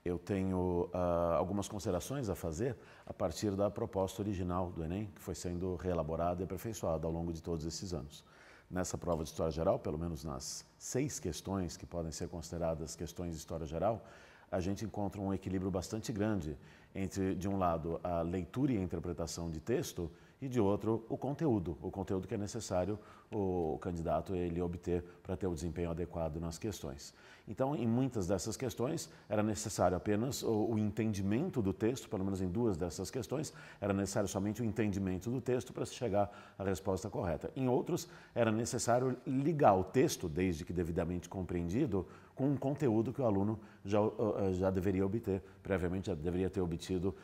Eu tenho algumas considerações a fazer a partir da proposta original do Enem, que foi sendo reelaborada e aperfeiçoada ao longo de todos esses anos. Nessa prova de História Geral, pelo menos nas 6 questões que podem ser consideradas questões de História Geral, a gente encontra um equilíbrio bastante grande entre, de um lado, a leitura e a interpretação de texto e, de outro, o conteúdo que é necessário o candidato ele obter para ter o desempenho adequado nas questões. Então, em muitas dessas questões, era necessário apenas o entendimento do texto, pelo menos em 2 dessas questões, era necessário somente o entendimento do texto para se chegar à resposta correta. Em outros, era necessário ligar o texto, desde que devidamente compreendido, com um conteúdo que o aluno já deveria obter previamente, já deveria ter obtido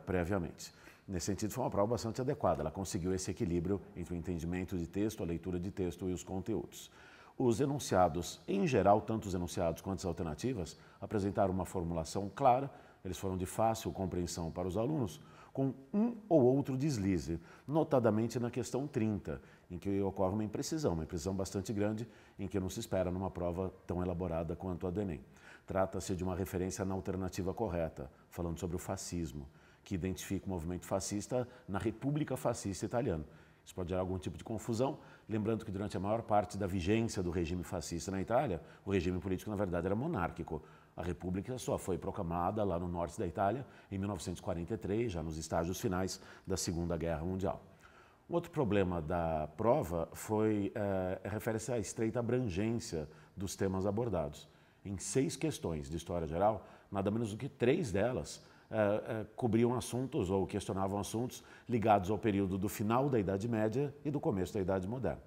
previamente. Nesse sentido, foi uma prova bastante adequada. Ela conseguiu esse equilíbrio entre o entendimento de texto, a leitura de texto e os conteúdos. Os enunciados, em geral, tanto os enunciados quanto as alternativas, apresentaram uma formulação clara, eles foram de fácil compreensão para os alunos, com um ou outro deslize, notadamente na questão 30, em que ocorre uma imprecisão bastante grande, em que não se espera numa prova tão elaborada quanto a do Enem. Trata-se de uma referência na alternativa correta, falando sobre o fascismo, que identifica o movimento fascista na República Fascista Italiana. Isso pode gerar algum tipo de confusão, lembrando que durante a maior parte da vigência do regime fascista na Itália, o regime político, na verdade, era monárquico. A República só foi proclamada lá no norte da Itália em 1943, já nos estágios finais da Segunda Guerra Mundial. Um outro problema da prova refere-se à estreita abrangência dos temas abordados. Em 6 questões de História Geral, nada menos do que 3 delas cobriam assuntos ou questionavam assuntos ligados ao período do final da Idade Média e do começo da Idade Moderna.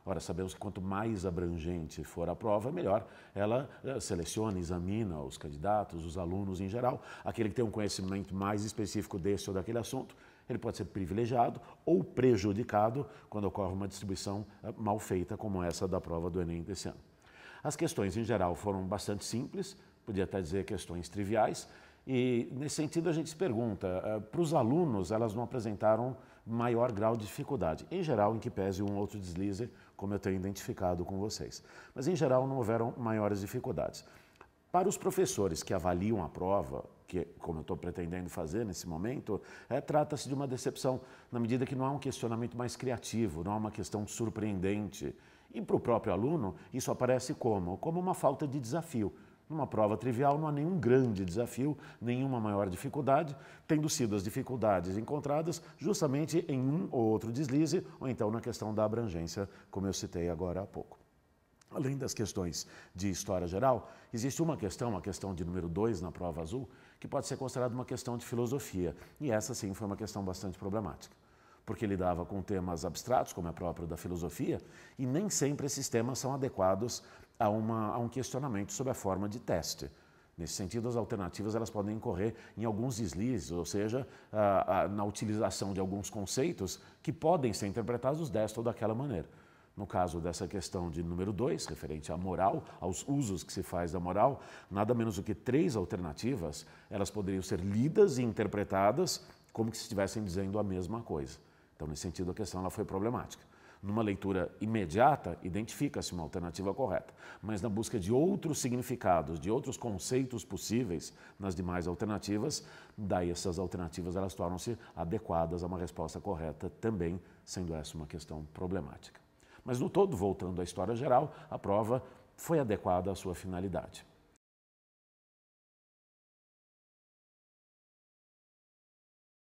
Ora, sabemos que quanto mais abrangente for a prova, melhor ela seleciona, examina os candidatos, os alunos em geral. Aquele que tem um conhecimento mais específico desse ou daquele assunto, ele pode ser privilegiado ou prejudicado quando ocorre uma distribuição mal feita como essa da prova do Enem desse ano. As questões, em geral, foram bastante simples, podia até dizer questões triviais, e, nesse sentido, a gente se pergunta, para os alunos, elas não apresentaram maior grau de dificuldade. Em geral, em que pese um outro deslize, como eu tenho identificado com vocês. Mas, em geral, não houveram maiores dificuldades. Para os professores que avaliam a prova, que, como eu estou pretendendo fazer nesse momento, trata-se de uma decepção, na medida que não há um questionamento mais criativo, não há uma questão surpreendente. E para o próprio aluno, isso aparece como? Como uma falta de desafio. Numa prova trivial não há nenhum grande desafio, nenhuma maior dificuldade, tendo sido as dificuldades encontradas justamente em um ou outro deslize, ou então na questão da abrangência, como eu citei agora há pouco. Além das questões de História Geral, existe uma questão, a questão de número 2 na prova azul, que pode ser considerada uma questão de filosofia, e essa sim foi uma questão bastante problemática, porque lidava com temas abstratos, como é próprio da filosofia, e nem sempre esses temas são adequados a um questionamento sobre a forma de teste. Nesse sentido, as alternativas elas podem incorrer em alguns deslizes, ou seja, na utilização de alguns conceitos que podem ser interpretados desta ou daquela maneira. No caso dessa questão de número 2, referente à moral, aos usos que se faz da moral, nada menos do que 3 alternativas, elas poderiam ser lidas e interpretadas como que se estivessem dizendo a mesma coisa. Então, nesse sentido, a questão ela foi problemática. Numa leitura imediata, identifica-se uma alternativa correta, mas na busca de outros significados, de outros conceitos possíveis nas demais alternativas, daí essas alternativas elas tornam-se adequadas a uma resposta correta, também sendo essa uma questão problemática. Mas no todo, voltando à História Geral, a prova foi adequada à sua finalidade.